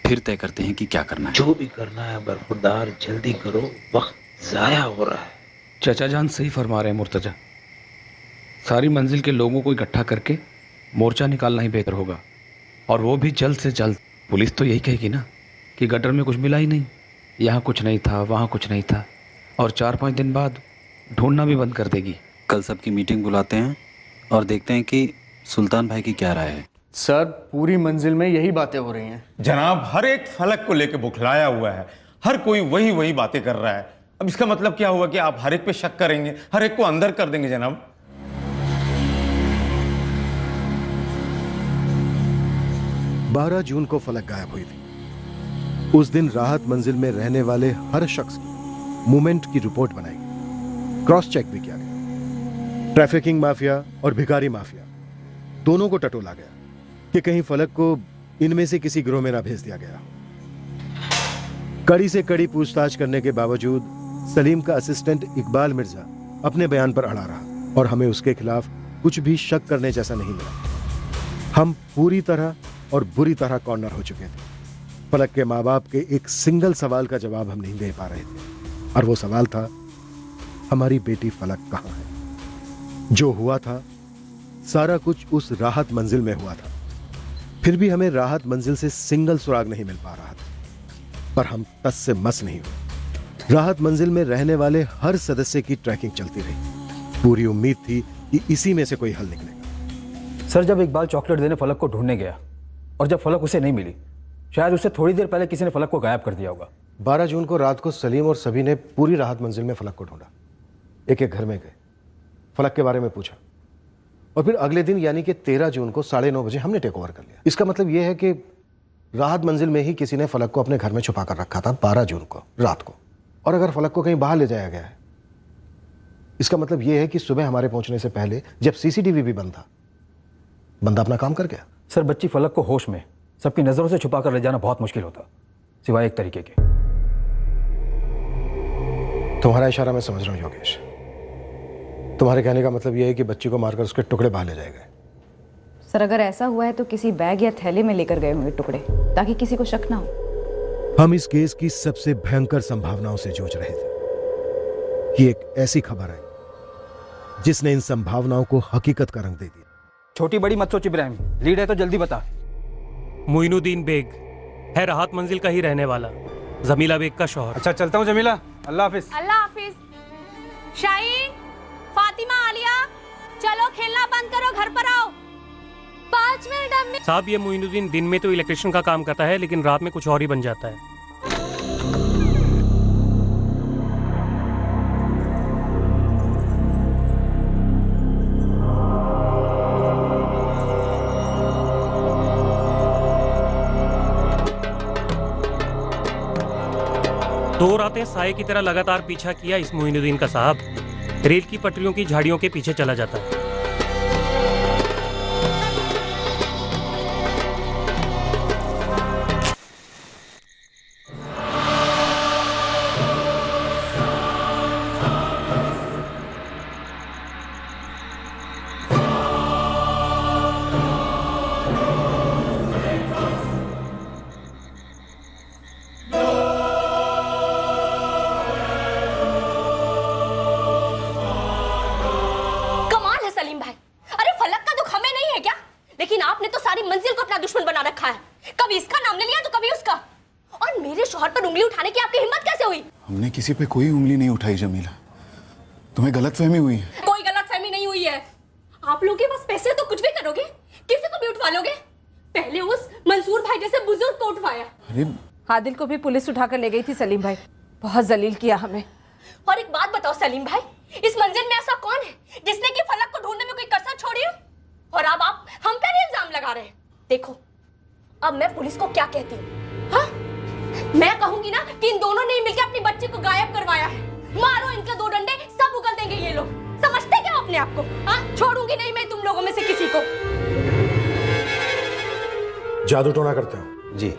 फिर तय करते हैं कि क्या करना है। जो भी करना है बरखुरदार जल्दी करो, वक्त जाया हो रहा है। चाचा जान सही फरमा रहे हैं मुर्तजा, सारी मंजिल के लोगों को इकट्ठा करके मोर्चा निकालना ही बेहतर होगा, और वो भी जल्द से जल्द। पुलिस तो यही कहेगी ना कि गटर में कुछ मिला ही नहीं, यहाँ कुछ नहीं था, वहाँ कुछ नहीं था, और 4-5 दिन बाद ढूंढना भी बंद कर देगी। कल सबकी मीटिंग बुलाते हैं और देखते हैं कि सुल्तान भाई की क्या राय है। सर पूरी मंजिल में यही बातें हो रही हैं। जनाब, हर एक फलक को लेकर बुखलाया हुआ है, हर कोई वही बातें कर रहा है। अब इसका मतलब क्या हुआ कि आप हर एक पे शक करेंगे, हर एक को अंदर कर देंगे जनाब? 12 जून को फलक गायब हुई थी। उस दिन राहत मंजिल में रहने वाले हर शख्स की मूवमेंट की रिपोर्ट बनाई गई, क्रॉस चेक भी किया गया। ट्रैफिकिंग माफिया और भिखारी माफिया दोनों को टटोला गया कि कहीं फलक को इनमें से किसी गिरोह में ना भेज दिया गया। कड़ी से कड़ी पूछताछ करने के बावजूद सलीम का असिस्टेंट इकबाल मिर्जा अपने बयान पर अड़ा रहा और हमें उसके खिलाफ कुछ भी शक करने जैसा नहीं मिला। हम पूरी तरह और बुरी तरह कॉर्नर हो चुके थे। फलक के माँ बाप के एक सिंगल सवाल का जवाब हम नहीं दे पा रहे थे, और वो सवाल था, हमारी बेटी फलक कहाँ है? जो हुआ था सारा कुछ उस राहत मंजिल में हुआ था, फिर भी हमें राहत मंजिल से सिंगल सुराग नहीं मिल पा रहा था। पर हम तस से मस नहीं हुए। राहत मंजिल में रहने वाले हर सदस्य की ट्रैकिंग चलती रही। पूरी उम्मीद थी कि इसी में से कोई हल निकलेगा। सर, जब इकबाल चॉकलेट देने फलक को ढूंढने गया और जब फलक उसे नहीं मिली, शायद उससे थोड़ी देर पहले किसी ने फलक को गायब कर दिया होगा। 12 जून को रात को सलीम और सभी ने पूरी राहत मंजिल में फलक को ढूंढा। एक एक घर में गए, फलक के बारे में पूछा, और फिर अगले दिन यानी कि 13 जून को 9:30 बजे हमने टेक ओवर कर लिया। इसका मतलब यह है कि राहत मंजिल में ही किसी ने फलक को अपने घर में छुपा कर रखा था 12 जून को रात को। और अगर फलक को कहीं बाहर ले जाया गया है, इसका मतलब यह है कि सुबह हमारे पहुंचने से पहले जब सीसीटीवी भी बंद था, बंदा अपना काम कर गया। सर, बच्ची फलक को होश में सबकी नजरों से छुपा कर ले जाना बहुत मुश्किल होता, सिवाय एक तरीके के। तुम्हारा इशारा मैं समझ रहा हूं योगेश। तुम्हारे कहने का मतलब यह है कि बच्ची को मारकर उसके टुकड़े बाहर ले जाए गए। सर, अगर ऐसा हुआ है तो किसी बैग या थैले में लेकर गए होंगे टुकड़े, ताकि किसी को शक ना हो। हम इस केस की सबसे भयंकर संभावनाओं से जूझ रहे थे कि एक ऐसी खबर आई जिसने इन संभावनाओं को हकीकत का रंग दे दिया। छोटी बड़ी मत सोच इब्राहिम, लीड है तो जल्दी बता। मोइनुद्दीन बेग है राहत मंजिल का ही रहने वाला, जमीला बेग का शौहर। अच्छा, चलता हूँ जमीला, अल्लाह हाफिज। अल्लाह हाफिज। शाहीन, फातिमा, आलिया, चलो खेलना बंद करो, घर पर आओ। 5 मिनट अम्मी। साहब, ये मोइनुद्दीन दिन में तो इलेक्ट्रिशियन का काम करता है, लेकिन रात में कुछ और ही बन जाता है। दो रातें साये की तरह लगातार पीछा किया इस मोइनुद्दीन का साहब। रेल की पटरियों की झाड़ियों के पीछे चला जाता है। दुश्मन बना रखा है, कभी इसका नाम ले लिया तो कभी उसका। और मेरे शौहर पर उंगली उठाने की आपकी हिम्मत कैसे हुई? हमने किसी पे कोई उंगली नहीं उठाई जमीला, तुम्हें गलतफहमी हुई है। कोई गलतफहमी नहीं हुई है। आप लोगों के पास पैसे तो कुछ भी करोगे, किसी को भी उठवा लोगे। पहले उस मंसूर भाई जैसे बुजुर्ग को उठवाया। अरे आदिल को भी पुलिस उठाकर ले गई थी सलीम भाई, बहुत जलील किया हमें। और एक बात बताओ सलीम भाई, इस मंजिल में ऐसा कौन है जिसने कि फलक को ढूंढने में कोई कसर छोड़ी हो? और अब आप हम पर इल्जाम लगा रहे हैं। देखो अब मैं पुलिस को क्या कहती हूँ, हाँ? मैं कहूंगी ना कि इन दोनों ने मिलकर अपनी बच्ची को गायब करवाया है। मारो इनके 2 डंडे, सब उगल देंगे ये लोग। समझते क्या अपने आप को? हाँ, छोड़ूंगी नहीं मैं तुम लोगों में से किसी को। जादू टोना करते हो? जी,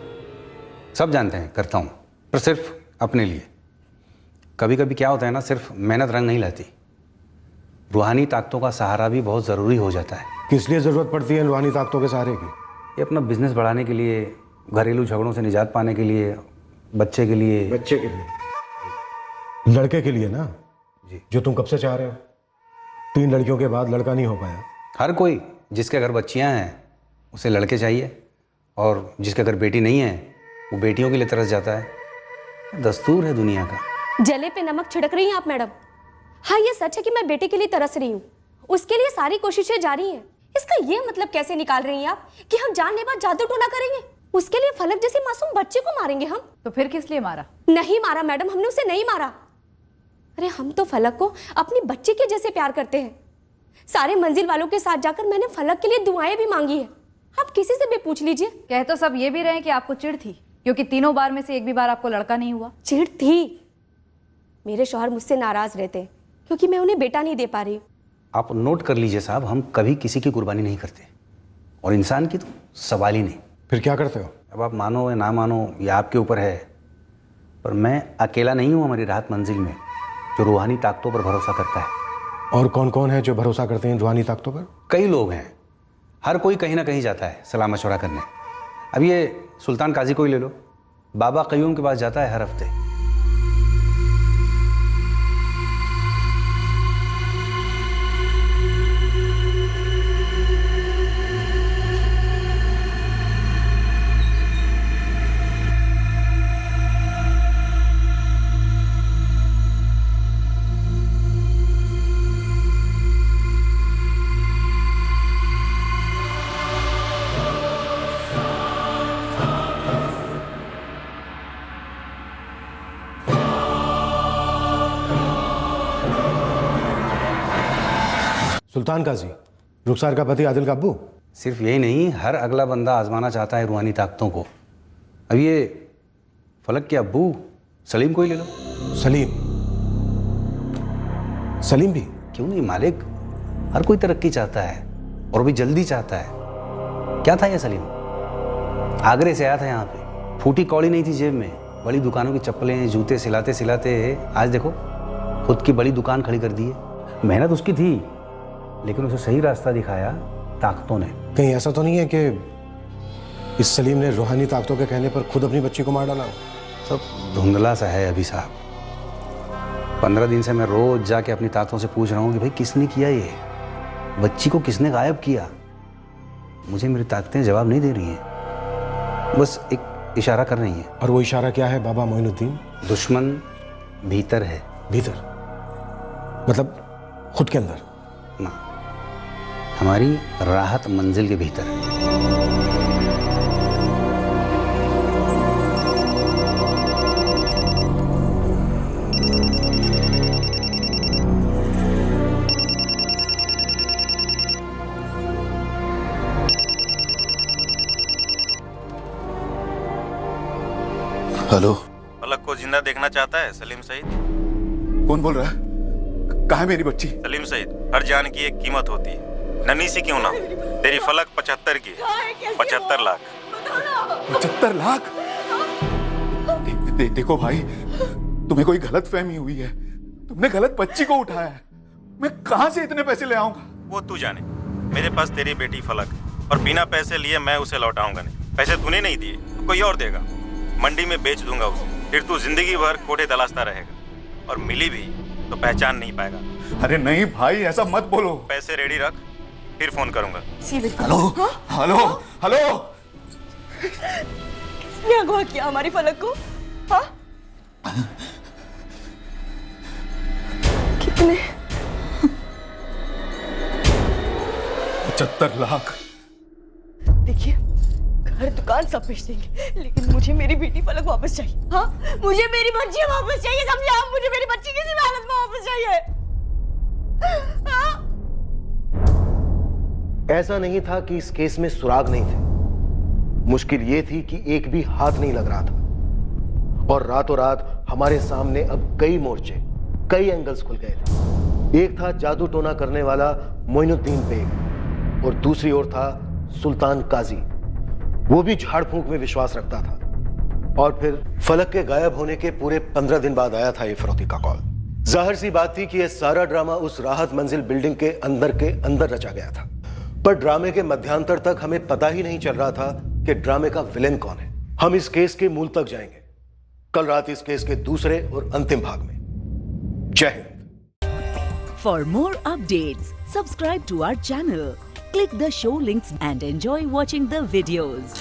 सब जानते हैं करता हूँ, पर सिर्फ अपने लिए। कभी कभी क्या होता है ना, सिर्फ मेहनत रंग नहीं लाती, रूहानी ताकतों का सहारा भी बहुत ज़रूरी हो जाता है। किस लिए ज़रूरत पड़ती है रूहानी ताकतों के सहारे की? ये अपना बिजनेस बढ़ाने के लिए, घरेलू झगड़ों से निजात पाने के लिए, बच्चे के लिए। बच्चे के लिए? लड़के के लिए ना जी, जो तुम कब से चाह रहे हो। 3 लड़कियों के बाद लड़का नहीं हो पाया। हर कोई जिसके घर बच्चियां हैं उसे लड़के चाहिए, और जिसके घर बेटी नहीं है वो बेटियों के लिए तरस जाता है। दस्तूर है दुनिया का। जले पे नमक छिड़क रही हैं आप मैडम। हाँ, ये सच है कि मैं बेटे के लिए तरस रही हूँ, उसके लिए सारी कोशिशें जारी हैं। इसका ये मतलब कैसे निकाल रही हैं आप कि हम जानलेवा जादू टोना करेंगे? उसके लिए फलक जैसे मासूम बच्चे को मारेंगे हम? तो फिर किस लिए मारा? नहीं मारा मैडम, हमने उसे नहीं मारा। अरे हम तो फलक को अपनी बच्ची के जैसे प्यार करते हैं। सारे मंजिल वालों के साथ जाकर मैंने फलक के लिए दुआएं भी मांगी है। आप किसी से भी पूछ लीजिए। कह तो सब ये भी रहे कि आपको चिढ़ थी क्योंकि 3 बार में से एक भी बार आपको लड़का नहीं हुआ। चिढ़ थी। मेरे शौहर मुझसे नाराज रहते हैं क्योंकि मैं उन्हें बेटा नहीं दे पा रही। आप नोट कर लीजिए साहब, हम कभी किसी की कुर्बानी नहीं करते, और इंसान की तो सवाल ही नहीं। फिर क्या करते हो? अब आप मानो या ना मानो ये आपके ऊपर है, पर मैं अकेला नहीं हूँ हमारी राहत मंजिल में जो रूहानी ताकतों पर भरोसा करता है। और कौन कौन है जो भरोसा करते हैं रूहानी ताकतों पर? कई लोग हैं, हर कोई कहीं ना कहीं जाता है सलाह मशवरा करने। अब ये सुल्तान काजी को ही ले लो, बाबा कयूम के पास जाता है हर हफ्ते। सुल्तान काजी, रुखसार का पति आदिल का अब्बू? सिर्फ यही नहीं, हर अगला बंदा आजमाना चाहता है रूहानी ताकतों को। अब ये फलक के अब्बू सलीम को ही ले लो। सलीम? सलीम भी? क्यों नहीं मालिक, हर कोई तरक्की चाहता है और भी जल्दी चाहता है। क्या था ये सलीम? आगरे से आया था यहाँ पे, फूटी कौड़ी नहीं थी जेब में, बड़ी दुकानों की चप्पलें जूते सिलाते सिलाते आज देखो खुद की बड़ी दुकान खड़ी कर दी है। मेहनत उसकी थी, लेकिन उसे सही रास्ता दिखाया ताकतों ने। कहीं ऐसा तो नहीं है कि इस सलीम ने रूहानी ताकतों के कहने पर खुद अपनी बच्ची को मार डाला? सब धुंधला सा है अभी साहब। 15 दिन से मैं रोज जाके अपनी ताकतों से पूछ रहा हूँ कि भाई किसने किया ये, बच्ची को किसने गायब किया। मुझे मेरी ताकतें जवाब नहीं दे रही हैं, बस एक इशारा कर रही हैं। और वो इशारा क्या है बाबा मोइनुद्दीन? दुश्मन भीतर है। भीतर मतलब खुद के अंदर? ना, हमारी राहत मंजिल के भीतर। हेलो, फलक को जिंदा देखना चाहता है सलीम सईद? कौन बोल रहा है? कहाँ है मेरी बच्ची? सलीम सईद, हर जान की एक कीमत होती है, नन्ही सी क्यों ना। तेरी फलक 75 की है, 75 लाख। 75 लाख? देखो भाई, तुम्हें कोई गलत फहमी हुई है, तुमने गलत बच्ची को उठाया है। मैं कहाँ से इतने पैसे ले आऊंगा? वो तू जाने। मेरे पास तेरी बेटी फलक, और बिना पैसे लिए मैं उसे लौटाऊंगा नहीं। पैसे तूने नहीं दिए तो कोई और देगा, मंडी में बेच दूंगा उसे, फिर तू जिंदगी भर कोठे तलाशता रहेगा, और मिली भी तो पहचान नहीं पाएगा। अरे नहीं भाई, ऐसा मत बोलो। पैसे रेडी रख, फिर फोन करूंगा। हेलो हेलो हेलो, किसने अगवा किया हमारी फलक को? हाँ? कितने? 75 लाख। देखिए, घर दुकान सब बेच देंगे, लेकिन मुझे मेरी बेटी फलक वापस चाहिए। हाँ, मुझे मेरी बच्ची वापस चाहिए, समझे आप? मुझे मेरी बच्ची किसी हालत में वापस चाहिए। हाँ? ऐसा नहीं था कि इस केस में सुराग नहीं थे, मुश्किल ये थी कि एक भी हाथ नहीं लग रहा था। और रातों रात हमारे सामने अब कई मोर्चे, कई एंगल्स खुल गए थे। एक था जादू टोना करने वाला मोइनुद्दीन बेग और दूसरी ओर था सुल्तान काजी, वो भी झाड़ फूंक में विश्वास रखता था। और फिर फलक के गायब होने के पूरे 15 दिन बाद आया था ये फिरौती का कॉल। जाहिर सी बात थी कि यह सारा ड्रामा उस राहत मंजिल बिल्डिंग के अंदर रचा गया था, पर ड्रामे के मध्यांतर तक हमें पता ही नहीं चल रहा था कि ड्रामे का विलेन कौन है। हम इस केस के मूल तक जाएंगे कल रात इस केस के दूसरे और अंतिम भाग में। जय Hind. For more updates, subscribe to our channel, click the show links and enjoy watching the videos.